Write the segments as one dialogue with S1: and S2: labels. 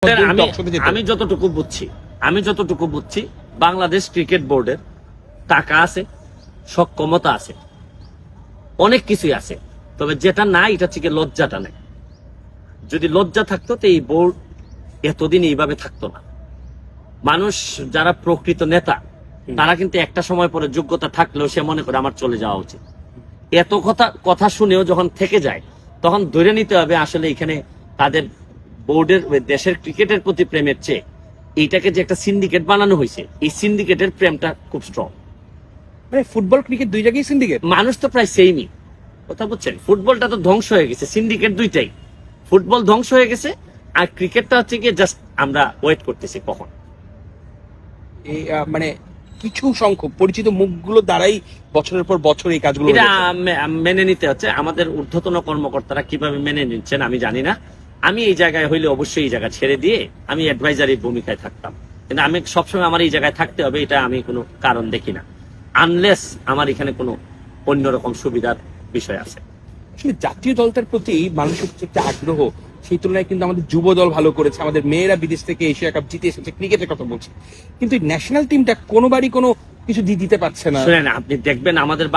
S1: আমি যতটুকু বুঝছি বাংলাদেশ ক্রিকেট বোর্ডের টাকা আছে, সক্ষমতা আছে, অনেক কিছুই আছে, তবে যেটা নাই এটা হচ্ছে লজ্জাটা নেই। যদি লজ্জা থাকতো তো এই বোর্ড এতদিন এইভাবে থাকতো না। মানুষ যারা প্রকৃত নেতা তারা কিন্তু একটা সময় পরে যোগ্যতা থাকলেও সে মনে করে আমার চলে যাওয়া উচিত। এত কথা শুনেও যখন থেকে যায় তখন ধরে নিতে হবে আসলে এখানে তাদের বোর্ডের দেশের ক্রিকেটের প্রতি প্রেমের চেয়ে এইটাকে যে একটা সিন্ডিকেট বানানো হয়েছে, এই সিন্ডিকেটের প্রেমটা খুব স্ট্রং।
S2: মানে ফুটবল ক্রিকেট দুই জায়গায় সিন্ডিকেট,
S1: মানুষ তো প্রায় সেমই কথা বুঝছেন। ফুটবলটা তো ধ্বংস হয়ে গেছে, সিন্ডিকেট দুইটাই। ফুটবল ধ্বংস হয়ে গেছে আর ক্রিকেটটা হচ্ছে গিয়ে জাস্ট আমরা ওয়েট করতেছি কখন
S2: মানে কিছু সংখ্যক পরিচিত মুখগুলো দ্বারাই বছরের পর বছর এই কাজগুলো
S1: এটা মেনে নিতে হচ্ছে। আমাদের ঊর্ধ্বতন কর্মকর্তারা কিভাবে মেনে নিচ্ছেন আমি জানি না। আমি এই জায়গায় হইলে অবশ্যই এই জায়গা ছেড়ে দিয়ে আমি অ্যাডভাইজারির ভূমিকায় থাকতাম, কিন্তু আমি সবসময় আমার এই জায়গায় থাকতে হবে এটা আমি কোনো কারণ দেখি না, আনলেস আমার এখানে কোনো অন্যরকম সুবিধার বিষয় আছে।
S2: আসলে জাতীয় দলটার প্রতি মানুষের যে আগ্রহ সেই তুলনায় কিন্তু আমাদের যুব দল ভালো করেছে, আমাদের মেয়েরা বিদেশ থেকে এশিয়া কাপ জিতে এসেছে, ক্রিকেটের কথা বলছি, কিন্তু ন্যাশনাল টিমটা কোনোবারই কোনো কিছু দিতে পারছে না।
S1: শুনেন, আপনি দেখবেন আমাদের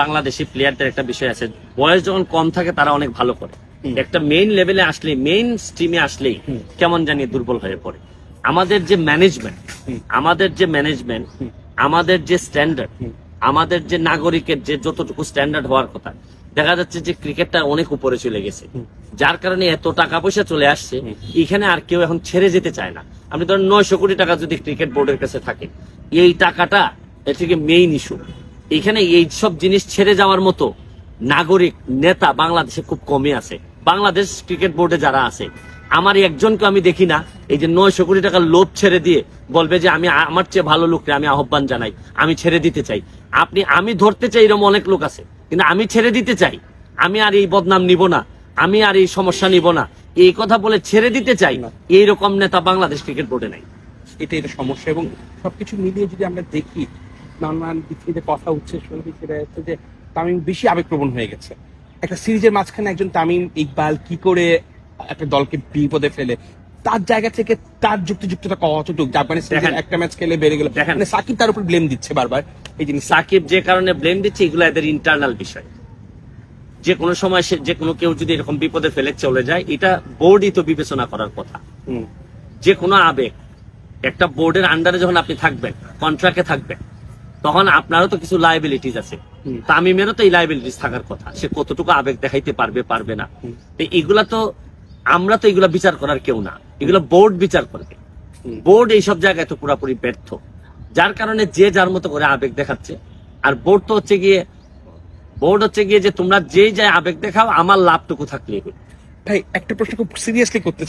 S1: বাংলাদেশি প্লেয়ারদের একটা বিষয় আছে, বয়স যখন কম থাকে তারা অনেক ভালো করে, একটা মেইন লেভেলে আসলে মেইন স্ট্রিমে আসলেই কেমন জানি দুর্বল হয়ে পড়ে। আমাদের যে ম্যানেজমেন্ট, আমাদের যে স্ট্যান্ডার্ড, আমাদের যে নাগরিকের যে যতটুকু স্ট্যান্ডার্ড হওয়ার কথা, দেখা যাচ্ছে যে ক্রিকেটটা অনেক উপরে চলে গেছে, যার কারণে এত টাকা পয়সা চলে আসছে এখানে আর কেউ এখন ছেড়ে যেতে চায় না। আপনি ধরেন 900 কোটি টাকা যদি ক্রিকেট বোর্ডের কাছে থাকে, এই টাকাটা এর থেকে মেইন ইস্যু। এখানে এই সব জিনিস ছেড়ে যাওয়ার মতো নাগরিক নেতা বাংলাদেশে খুব কমই আছে। বাংলাদেশ ক্রিকেট বোর্ডে যারা আছে আমার একজনকে আমি দেখি না এই যে 900 কোটি টাকার লোভ ছেড়ে দিয়ে বলবে যে আমি আমার চেয়ে ভালো লোককে আমি আহ্বান জানাই, আমি ছেড়ে দিতে চাই। আমি ধরতে চাই এরকম অনেক লোক আছে, কিন্তু আমি ছেড়ে দিতে চাই, আমি আর এই বদনাম নিব না, আমি আর এই সমস্যা নিব না, এই কথা বলে ছেড়ে দিতে চাই, এইরকম নেতা বাংলাদেশ ক্রিকেট বোর্ডে নাই।
S2: এটা সমস্যা। এবং সবকিছু মিলিয়ে যদি আমরা দেখি নানান দিক থেকে কথা উঠছে, শুনবি সেটা হচ্ছে যে তামিম বেশি আবেগপ্রবণ হয়ে গেছে। একটা সিরিজের মাঝখানে একজন তামিম ইকবাল কি করে একটা দলকে বিপদে ফেলে, তার জায়গা থেকে তার যুক্তিযুক্ততা কতটুকু, আফগানিস্তান একটা ম্যাচ খেলে বেড়ে গেল, মানে সাকিব তার উপর ব্লেম দিচ্ছে বারবার। এই জিনিস
S1: সাকিব যে কারণে ব্লেম দিচ্ছে এগুলো এদের ইন্টারনাল বিষয়। যে কোনো সময় যে কোনো কেউ যদি এরকম বিপদে ফেলে চলে যায়, এটা বোর্ডই তো বিবেচনা করার কথা। যে কোনো আবেগ একটা বোর্ডের আন্ডারে যখন আপনি থাকবেন, কন্ট্রাক্টে থাকবেন, তখন আপনারও তো কিছু লায়াবিলিটিস আছে। তামিমেরও তো এই লায়াবিলিটিস থাকার কথা, সে কতটুকু আবেগ দেখাইতে পারবে না। এগুলা তো আমরা তো এগুলা বিচার করার কেউ না, এগুলো বোর্ড বিচার করবে। বোর্ড এইসব জায়গায় তো পুরোপুরি ব্যর্থ, যার কারণে যে যার মতো করে আবেগ দেখাচ্ছে। আর বোর্ড হচ্ছে গিয়ে যে তোমরা যেই যায় আবেগ দেখাও, আমার লাভটুকু থাকলেই।
S2: ভাই একটা প্রশ্ন খুব সিরিয়াসলি করতে